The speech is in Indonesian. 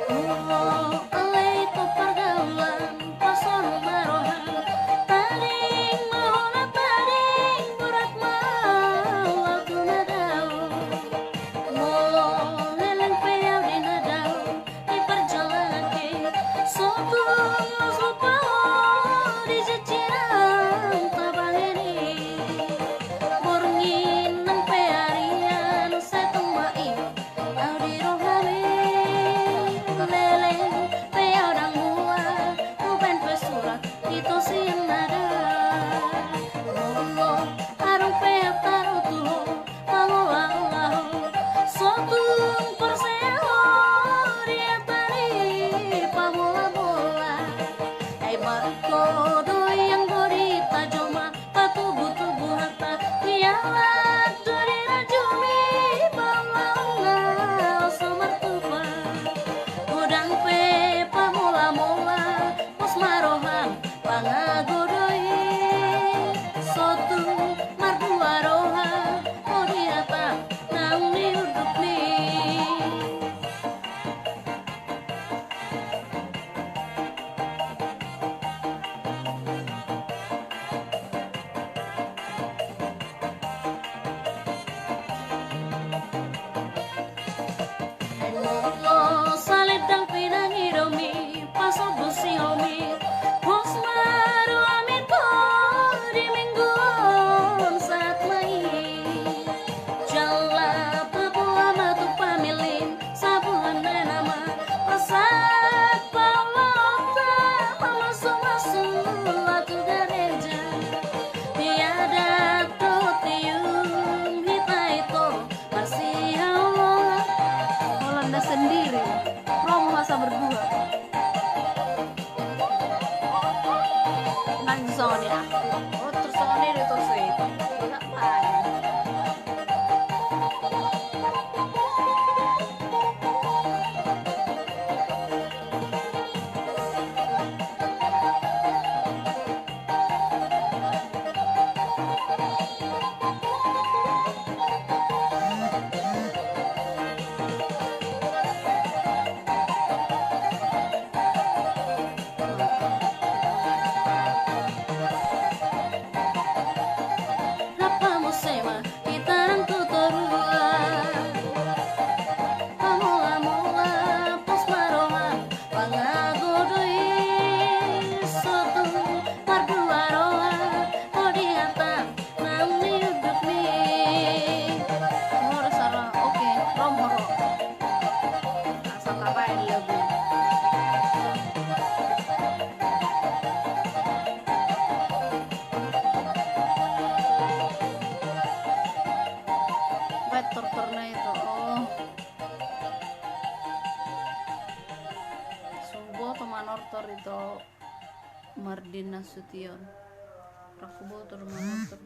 Oh, itu pergaulan pasono marohan taring mahola taring berat mau aku nadau molo leleng peyau di nadau di perjalanan ke sotu lupa di ciciran tabang ini borngin nang pearian setong mai au di rohani leleng peyau dang mua uben pesurat itu siang nada molo arong peyau taruh tuho mangolau sotung perseo dia tari pamola-mola ai barko doyang gorita joma patubuh-tubuh hatta pialat duri rajumi balauna somartupa udang pe pamola-mola pos marohan pangagodoi sotu mardua roha odiata nang niuduk ni molo salid dang pinangi domi paso busi homi bos maru amito di mingguan saat main jala papua matu pamilin sabuhan nama pasat palota masuk-masuk latu gereja tiada totium hita itu masih Allah Holanda sendiri promo masa berdua nang zone ya oh terus zone itu sih ngapain Rapa musema itarang tutorua pamola-mola pos marohan pangagodoi sotu mardua roha odiata nang niuduk mi horo sara oke rom horo asal kabain lagu tortorna itu oh subo tomanortor itu Mardin Nasution Rakubo tur manortor